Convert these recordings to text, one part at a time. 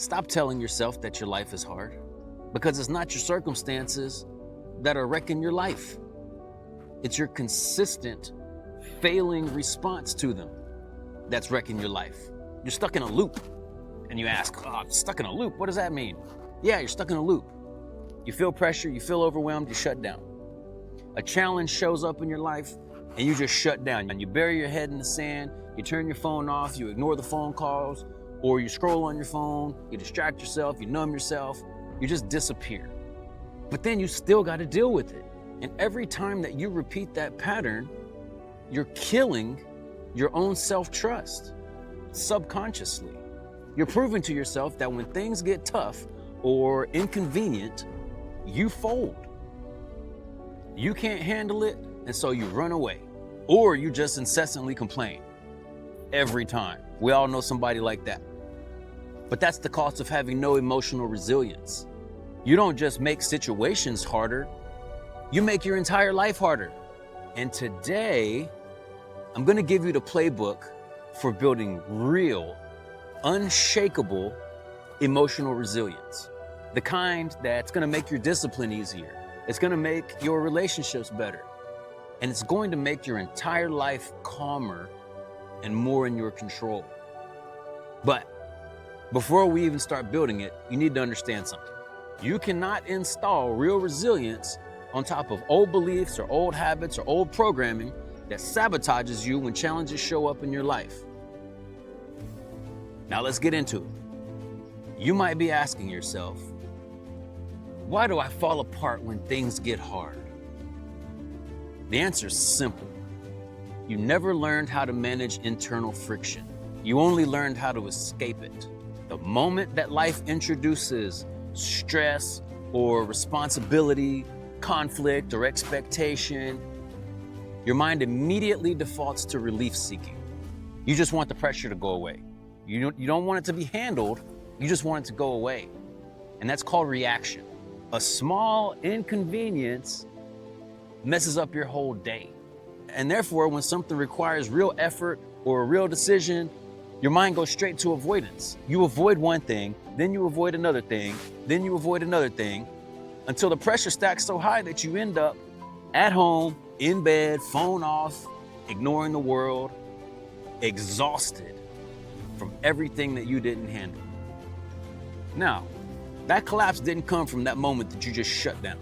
Stop telling yourself that your life is hard, because it's not your circumstances that are wrecking your life. It's your consistent failing response to them that's wrecking your life. You're stuck in a loop. And you ask, oh, I'm stuck in a loop. What does that mean? Yeah, you're stuck in a loop. You feel pressure, you feel overwhelmed, you shut down. A challenge shows up in your life and you just shut down. And you bury your head in the sand, you turn your phone off, you ignore the phone calls, or you scroll on your phone, you distract yourself, you numb yourself, you just disappear. But then you still got to deal with it. And every time that you repeat that pattern, you're killing your own self-trust subconsciously. You're proving to yourself that when things get tough or inconvenient, you fold. You can't handle it, and so you run away. Or you just incessantly complain. Every time. We all know somebody like that. But that's the cost of having no emotional resilience. You don't just make situations harder, you make your entire life harder. And today, I'm gonna give you the playbook for building real, unshakable emotional resilience. The kind that's gonna make your discipline easier. It's gonna make your relationships better. And it's going to make your entire life calmer and more in your control. But before we even start building it, you need to understand something. You cannot install real resilience on top of old beliefs or old habits or old programming that sabotages you when challenges show up in your life. Now let's get into it. You might be asking yourself, why do I fall apart when things get hard? The answer is simple. You never learned how to manage internal friction. You only learned how to escape it. The moment that life introduces stress or responsibility, conflict or expectation, your mind immediately defaults to relief seeking. You just want the pressure to go away. You don't want it to be handled, you just want it to go away. And that's called reaction. A small inconvenience messes up your whole day. And therefore, when something requires real effort or a real decision, your mind goes straight to avoidance. You avoid one thing, then you avoid another thing, then you avoid another thing, until the pressure stacks so high that you end up at home, in bed, phone off, ignoring the world, exhausted from everything that you didn't handle. Now, that collapse didn't come from that moment that you just shut down.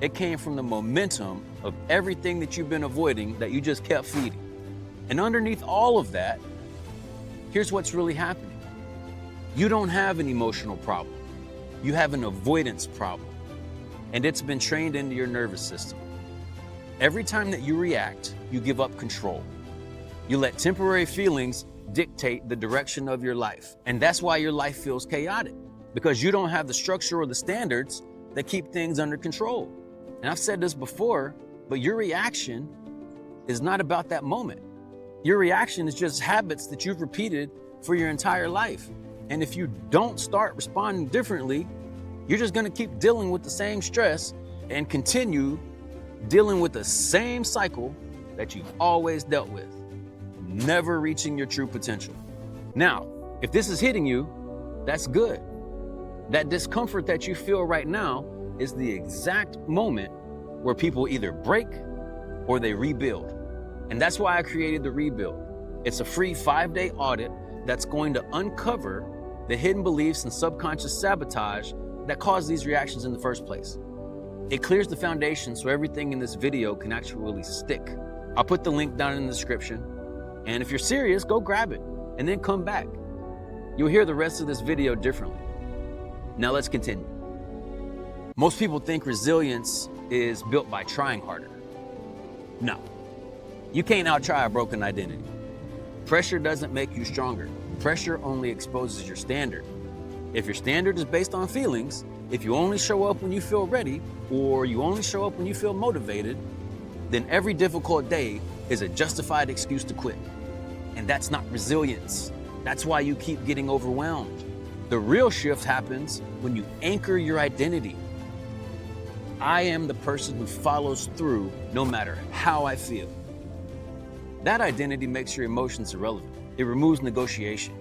It came from the momentum of everything that you've been avoiding that you just kept feeding. And underneath all of that, here's what's really happening. You don't have an emotional problem. You have an avoidance problem. And it's been trained into your nervous system. Every time that you react, you give up control. You let temporary feelings dictate the direction of your life. And that's why your life feels chaotic, because you don't have the structure or the standards that keep things under control. And I've said this before, but your reaction is not about that moment. Your reaction is just habits that you've repeated for your entire life. And if you don't start responding differently, you're just gonna keep dealing with the same stress and continue dealing with the same cycle that you've always dealt with, never reaching your true potential. Now, if this is hitting you, that's good. That discomfort that you feel right now is the exact moment where people either break or they rebuild. And that's why I created the Rebuild. It's a free 5-day audit that's going to uncover the hidden beliefs and subconscious sabotage that cause these reactions in the first place. It clears the foundation so everything in this video can actually stick. I'll put the link down in the description. And if you're serious, go grab it and then come back. You'll hear the rest of this video differently. Now let's continue. Most people think resilience is built by trying harder. No, you can't out-try a broken identity. Pressure doesn't make you stronger. Pressure only exposes your standard. If your standard is based on feelings, if you only show up when you feel ready, or you only show up when you feel motivated, then every difficult day is a justified excuse to quit. And that's not resilience. That's why you keep getting overwhelmed. The real shift happens when you anchor your identity. I am the person who follows through no matter how I feel. That identity makes your emotions irrelevant. It removes negotiation.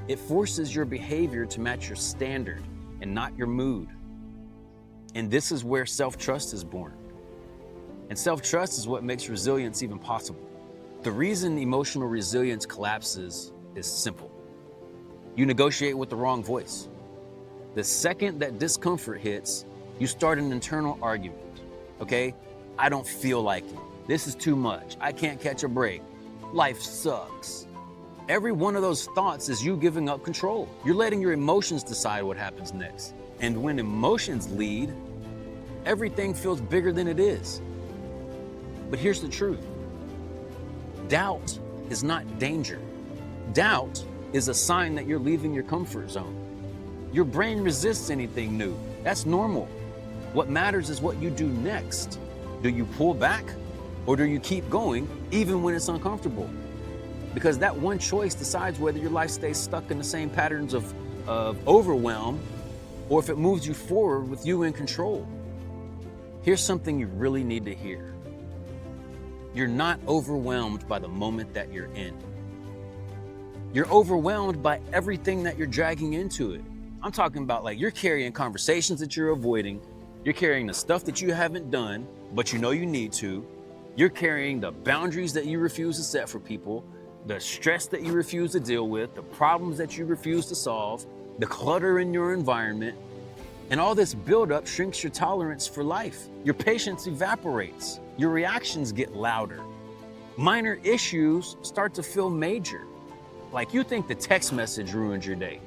It forces your behavior to match your standard and not your mood. And this is where self-trust is born. And self-trust is what makes resilience even possible. The reason emotional resilience collapses is simple. You negotiate with the wrong voice. The second that discomfort hits, you start an internal argument. Okay? I don't feel like it. This is too much. I can't catch a break. Life sucks. Every one of those thoughts is you giving up control. You're letting your emotions decide what happens next. And when emotions lead, everything feels bigger than it is. But here's the truth. Doubt is not danger. Doubt is a sign that you're leaving your comfort zone. Your brain resists anything new. That's normal. What matters is what you do next. Do you pull back or do you keep going even when it's uncomfortable? Because that one choice decides whether your life stays stuck in the same patterns of overwhelm or if it moves you forward with you in control. Here's something you really need to hear. You're not overwhelmed by the moment that you're in. You're overwhelmed by everything that you're dragging into it. I'm talking about like you're carrying conversations that you're avoiding. You're carrying the stuff that you haven't done, but you know you need to. You're carrying the boundaries that you refuse to set for people, the stress that you refuse to deal with, the problems that you refuse to solve, the clutter in your environment. And all this buildup shrinks your tolerance for life. Your patience evaporates. Your reactions get louder. Minor issues start to feel major. Like you think the text message ruined your day,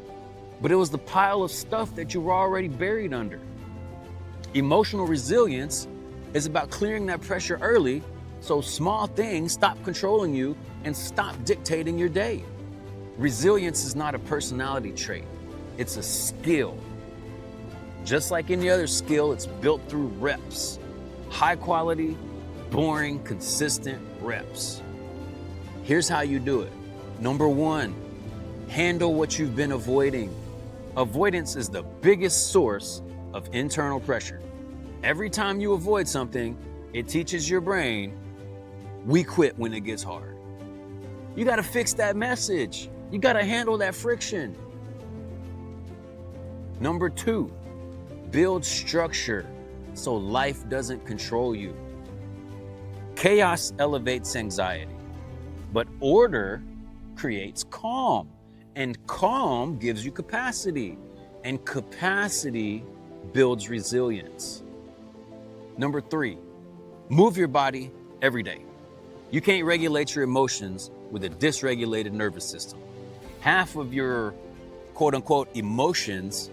but it was the pile of stuff that you were already buried under. Emotional resilience is about clearing that pressure early so small things stop controlling you and stop dictating your day. Resilience is not a personality trait. It's a skill. Just like any other skill, it's built through reps. High quality, boring, consistent reps. Here's how you do it. Number one, handle what you've been avoiding. Avoidance is the biggest source of internal pressure. Every time you avoid something, it teaches your brain, we quit when it gets hard. You gotta fix that message. You gotta handle that friction. Number two, build structure so life doesn't control you. Chaos elevates anxiety, but order creates calm, and calm gives you capacity, and capacity builds resilience. Number three, move your body every day. You can't regulate your emotions with a dysregulated nervous system. Half of your quote unquote emotions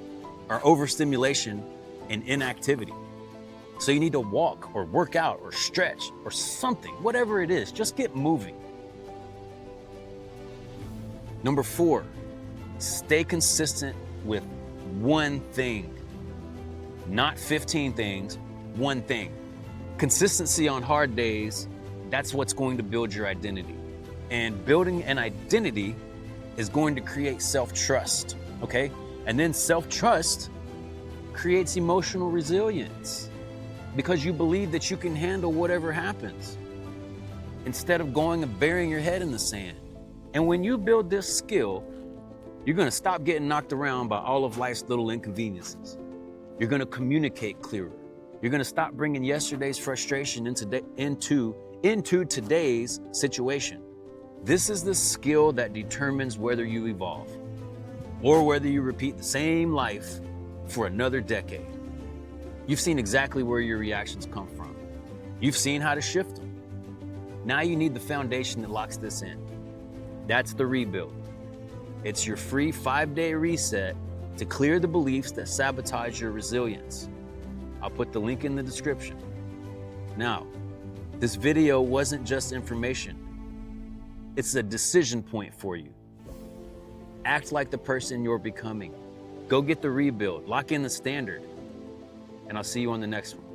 are overstimulation and inactivity. So you need to walk or work out or stretch or something, whatever it is, just get moving. Number four, stay consistent with one thing, not 15 things, one thing. Consistency on hard days, that's what's going to build your identity. And building an identity is going to create self-trust, okay? And then self-trust creates emotional resilience because you believe that you can handle whatever happens instead of going and burying your head in the sand. And when you build this skill, you're gonna stop getting knocked around by all of life's little inconveniences. You're gonna communicate clearer. You're gonna stop bringing yesterday's frustration into today's situation. This is the skill that determines whether you evolve or whether you repeat the same life for another decade. You've seen exactly where your reactions come from. You've seen how to shift them. Now you need the foundation that locks this in. That's the rebuild. It's your free 5-day reset to clear the beliefs that sabotage your resilience. I'll put the link in the description. Now, this video wasn't just information. It's a decision point for you. Act like the person you're becoming. Go get the rebuild, lock in the standard, and I'll see you on the next one.